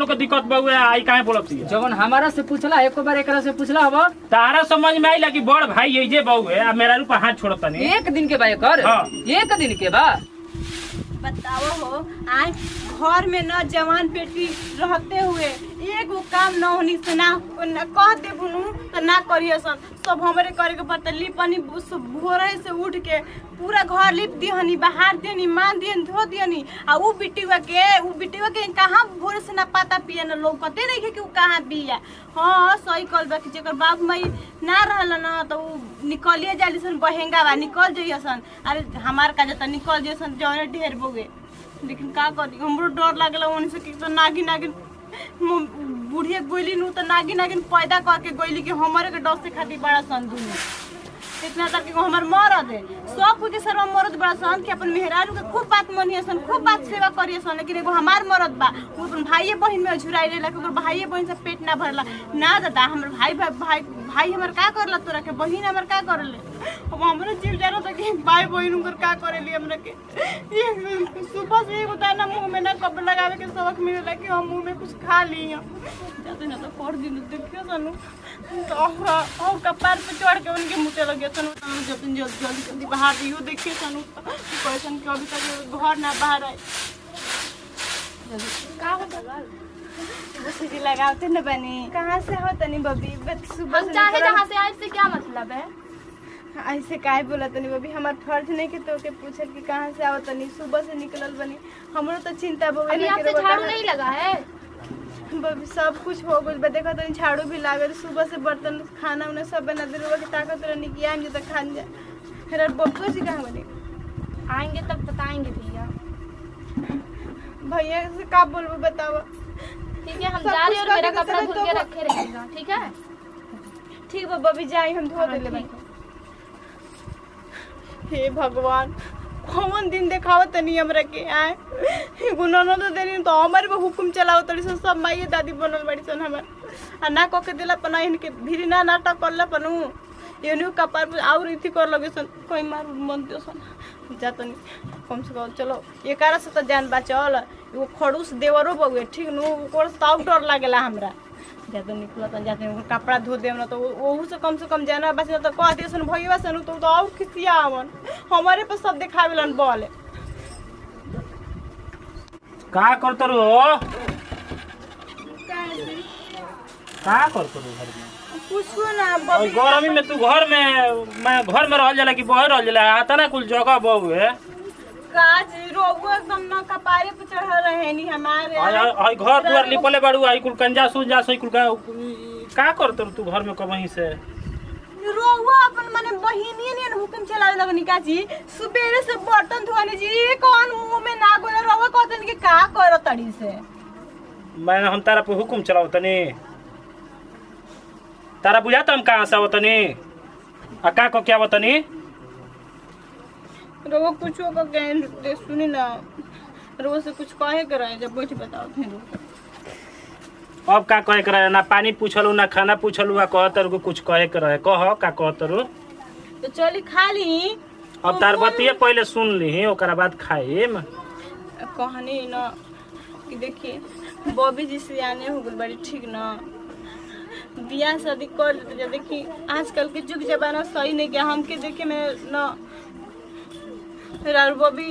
लोग के दिक्कत बहुए आई काहे बोलती है जवन हमारा से पूछला एक बार एकरा से पूछला हबो तारा समझ में आइला कि बड़ भाई ये जे बहुए आ मेरा रूप हाथ छोड़ता नहीं एक दिन के बा एकर हाँ। एक दिन के बा बताओ हो आए घर में न जवान बेटी रहते हुए एगो काम न होनी से ना कह दे बुनू तो ना करिए सब हमारे करे के पड़ता लिपनी भोरे से उठ के पूरा घर लिप दिहनी बाहर दिहनी मान दिहनी धो दिहनी आ उ बिटिवा के कहाँ भोरे से ना पता पिए न लोग कते नहीं कि उ कहाँ बिया। हाँ सही कल बा कि जेकर बाप माई ना रहल न तो उ निकलिए जाली सन बहेंगा बा निकल जइए सन। अरे हमार का जता निकल जइए सन जौने ढेर बोगे लेकिन का करी हमरो डर लागला उन से कि तो नागिन बुढ़िया गोइली नु तो नागिन पैदा करके गोइली कि हमारे के डर से खातिर बड़ा सन दुनिया इतना तक कि हमार मरद है सब कुछ सर्व मरद बड़ा सन कि अपन मेहरारू के खूब बात मानिए सन खूब बात सेवा करिए सन लेकिन एगो हमार मरद बा वो अपन भाई बहन में झुराई लेला कि भाई बहन से पेट ना भरला ना दादा हमर भाई हमर का करला तोरा के बहन हमर का करले अब हमरे जीव जानो त कि भाई बहन उनकर का करेली हमरा के ये सुबह से एगो दाना मुंह में ना कब लगावे के सबक मिलेला कि हम मुंह में कुछ खा ली जाते ना तो कर दिन देखियो सनु तो और कपार पे चढ़ के उनके मुंह लगे सनु जल्दी जल्दी बाहर दियो देखिए सनु कैसन के अभी तक घर ना बाहर आए का होता सीढ़ी लगाते न बनी कहाँ से हो तनी बबी सुबह हम चाहे जहाँ से आए से क्या मतलब है? ऐसे काहे बोला तनी बबी हमार फर्ज नहीं कि तो के पूछे कि कहाँ से आओ तनी सुबह से निकलल बनी हमरो तो चिंता बोगे अभी आपसे झाड़ू नहीं लगा है? बबी सब कुछ हो गइल बा देखो तनी झाड़ू भी लागल सुबह से बर्तन खाना उन्हें सब बना दे रुआ की ताकत रह निकिया हम तो खान जा फिर बब्बू जी कहाँ बनी आएंगे तब बताएंगे भैया। भैया से का बोलबो बताओ। ठीक है हम जा रहे हैं और मेरा कपड़ा धुल के रखे रहेगा ठीक है? ठीक बा बबी जाई हम धो देले बनी। हे भगवान कौन दिन देखाव तनी हमरा के आए गुनो न तो देनी तो हमारे पे हुकुम चलाओ तड़ी सब माई दादी बनल बड़ी सन हमर आ ना क के देला पना इनके भीरी ना नाटक करला पनु एनु कपार पे और इथि कर लगे सन कोई मार मन दियो सन जातनी कम से कम चलो एकारा से तो जान बचल वो खड़ूस देवरो बउए ठीक नु ओकर साउ डर लागेला हमरा जाते निकलत जाते कपड़ा धो देम ना तो ओहू से कम जाना बस तो कह दिए सन भईवा सन तो और खिसिया आवन हमारे पे सब देखावेलन बोले का करत रो का करत रो घर में पूछो ना और गर्मी में तू घर में रहल जाला कि बाहर रहल जाला आता ना कुल जगह बहुए काज रोगो एकदम ना कपारे पे चढ़ रहे नी हमारे आई घर दुआर लिपले बाड़ू आई कुल कंजा सुजा सई कुल का करत रो तू घर में कबही से रोगो अपन माने बहिनी ने हुकुम चलावे लगनी काजी सुबेरे से बर्तन धोने जी कौन मुंह में ना गोला रोगो कहतन कि का करो तड़ी से मैं हम तारा पे हुकुम चलाओ तनी तारा बुझाता हम कहाँ से आवतनी आ का को क्या आवतनी रोगो कुछो का कह सुनी ना रोगो से कुछ कहे के रहे जब बैठ बताओ थे अब का कहे के रहे ना पानी पूछलू ना खाना पूछलू आ कहतर को कुछ कहे के रहे कह का कहतर तो चली खा ली अब तार बतिये पहले सुन ली ओकरा बाद खाइम कहनी ना कि देखिए बॉबी जी से आने हो गई बड़ी ठीक ना बियाह शादी कर लेते देखी आजकल के जुग जमाना सही नहीं गया हमके देखे मैं ना बॉबी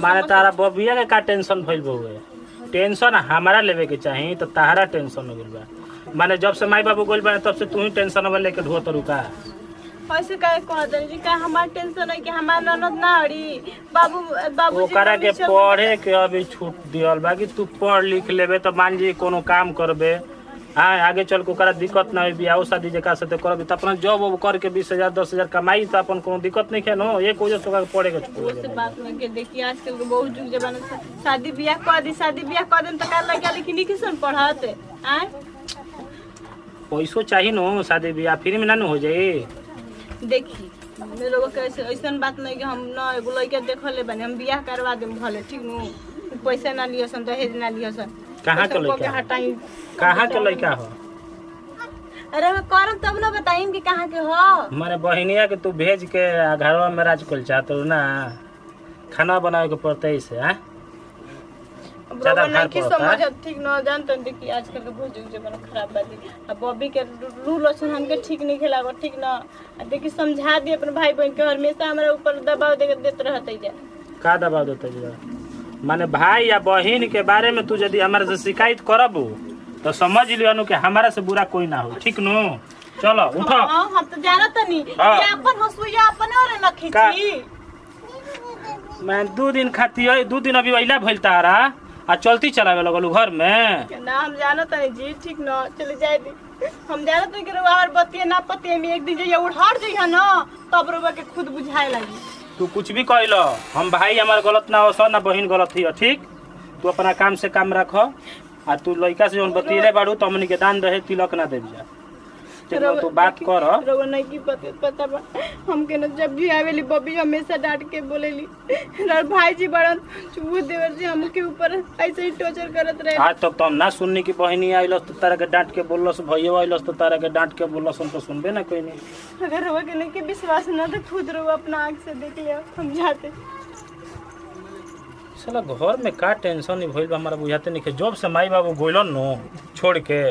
माने तारा बबिया के का टेंशन भइल बहुए टेंशन हमारा लेवे के चाही तो तारा टेंशन हो गइल बा माने जब से माई बाबू गइल बा तब से तू ही टेंशन अब लेके ढोत रुका ऐसे काहे कहत जी का हमार टेंशन है कि हमार ननद ना हड़ी बाबू ओकरा के पढ़े के अभी छूट दियल बा कि तू पढ़ लिख लेबे तो मान जी कोनो काम करबे हाँ आगे चल के ओकरा दिक्कत ना होई बियाह शादी जका से करबे त अपना जॉब वो करके 20,000 10,000 कमाई त अपन कोनो दिक्कत नहीं है नो एक वजह से ओकरा पढ़े के छोड़ से बात में के देखिए आजकल के बहुत जुग जमाना शादी बियाह कर दी त का लगा लेकिन नहीं किसन पढ़ाते आए पैसो चाहिए नो शादी बियाह फ्री में ना हो जाए देखी मेरे लोग कैसे ऐसा बात नहीं कि हम ना एगो लड़का देखले बने हम बियाह करवा देम भले ठीक नु पैसा ना लियो सन दहेज ना लियो सन कहाँ के लड़का हटाई कहाँ के लड़का हो अरे मैं करम तब ना बताइम कि कहाँ के हो हमारे बहनिया के तू भेज के घरवा में राज कुल चाहत ना खाना बनावे के पड़ते से ज्यादा बरोबर भार नहीं की पड़ता समझ है। ठीक न जानते देखिए आजकल के भोज जमाना खराब बाजी अब बॉबी के रूल लक्षण हमके ठीक नहीं खिलाव ठीक न देखिए समझा दिए अपने भाई बहन के हमेशा हमारे ऊपर दबाव देते रहते जा का दबाव देते जा माने भाई या बहन के बारे में तू यदि हमारे से शिकायत करबू तो समझ लियो कि हमारा से बुरा कोई ना हो ठीक नु चलो उठो हाँ हम तो जानत नहीं हाँ। ये अपन हसुइया अपन और न खींची मैं 2 दिन खाती है 2 दिन अभी वैला भइल तारा आ चलती चलावे लगलू घर में के ना हम जानत नहीं जी ठीक न चले जाए दी हम जानत नहीं कि और बतिए ना पतिए में एक दिन जो उड़ाड़ जइहा ना तब रोबा के खुद बुझाए लगी तू कुछ भी कहलो हम भाई हमार गलत ना हो सर ना बहन गलत ही ठीक तू अपना काम से काम रख आ तू लड़का से जौन बतिएले बाड़ू तो हमनी के दान दहे तिलक ना देव जा तू बात कर रोबा नहीं की पता बा हमके न जब भी आवेली बॉबी हमेशा डांट के बोलेली और भाई जी बड़न चुबू देवर जी हमके ऊपर ऐसे ही टॉर्चर करत रहे आज तक तो हम ना सुननी की बहनी आइलस तो तारा के डांट के बोलस भैया आइलस तो तारा के डांट के बोलस हम तो सुनबे ना कोई नहीं अगर रोबा के नहीं के विश्वास न तो खुद रोबा अपना आँख से देख लिया हम जाते साला घर में का टेंशन नहीं भइल बा हमारा बुझाते नहीं कि जब से माई बाबू गोइलन नो छोड़ के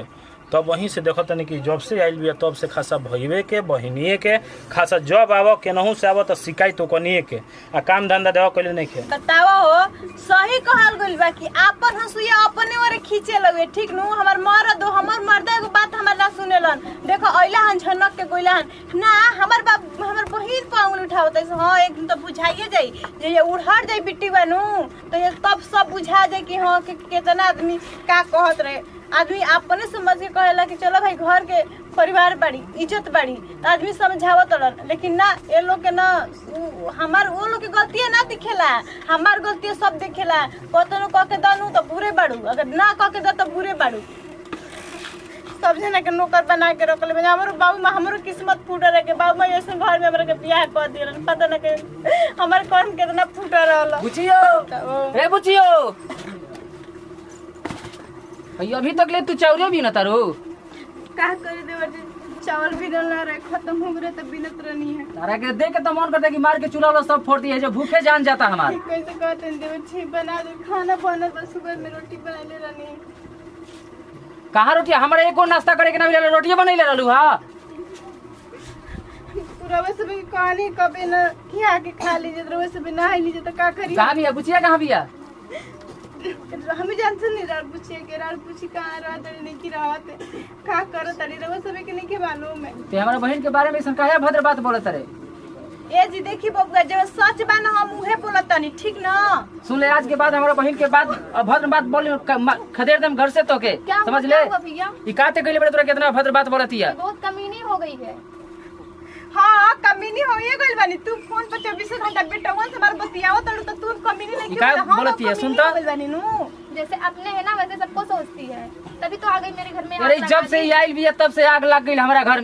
तब वहीं से देखत नहीं कि जब से आइल बिया तब से खासा भइवे के बहिनिए के खासा जब आव केनहू से आव तो शिकायत तो कनिए के आ काम धंधा देवा कइले नहीं के बतावा हो सही कहल गइल बा कि आपन हसुइया अपने ओरे खींचे लगे ठीक नु हमर मर्द हमर मर्दा एगो बात हमर ना सुनेलन देखो अइला हन झनक के गोइला हन ना हमर बाप हमर बहिन पे उंगली उठावत है हां एक दिन तो बुझाइए जाई जे ये उड़हट जाई बिट्टी बानू तो ये तब सब बुझा जाई कि हां कि कितना आदमी का कहत रहे आदमी अपने समझ के कहेला कि चलो भाई घर के परिवार बाड़ी इज्जत बाड़ी तो आदमी समझावत रहन लेकिन ना ये लोग के ना हमार वो लोग के गलती ना दिखेला हमार गलती सब दिखेला कतनो कह के दनू तो बुरे बाड़ू अगर ना कह के द तो बुरे बाड़ू सब जना के नौकर बना के रख ले हमरो बाबू मां हमरो किस्मत फूट रहे के बाबू मां ऐसे घर में हमरा के बियाह कर दिलन पता ना के हमार कर्म कितना फूट रहल बुचियो रे बुचियो भैया अभी तक ले तू चावरे भी न तारू का करे देवर जी चावल भी ना रहे खत्म हो गए तो बिनत रहनी है तारा के देख के तो मन करता है कि मार के चूल्हा वाला सब फोड़ दिए जो भूखे जान जाता हमार कैसे कहते हैं देवर जी बना दे खाना बना बस सुबह में रोटी बना ले रहनी है कहाँ रोटी हमारे एको नाश्ता करे के ना मिले रोटियां बने ले रहलू हा पूरा वैसे भी कहानी कभी ना खिया के खा लीजिए तो वैसे भी ना ही लीजिए तो का करिए कहाँ भी है बुचिया कहाँ भी है हमें जानते नहीं रात पूछिए के रात पूछी कहाँ रहते नहीं की रहते का करत अरे रवा सब के नहीं के मालूम है ते हमारे बहन के बारे में ऐसा काहे भद्र बात बोलत रे ए जी देखी बबुआ जब सच बा ना हम उहे बोलत तनी ठीक ना सुन ले आज के बाद हमारे बहन के बाद अभद्र बात बोल खदेड़ दम घर से तो के क्या समझ ले भैया ई काते कइले बड़े तोरा कितना अभद्र बात बोलती है बहुत कमीनी हो गई है हाँ कमीनी होइए गइल बानी तू फोन पर 24 घंटा बेटवन से मार बतियाओ तड़ू तो तू कमीनी नहीं का बोलती है सुन तो बानी नु जैसे अपने है ना वैसे सबको सोचती है तभी तो आ गई मेरे घर में अरे जब से आई भी है तब से आग लग गई हमारा घर में।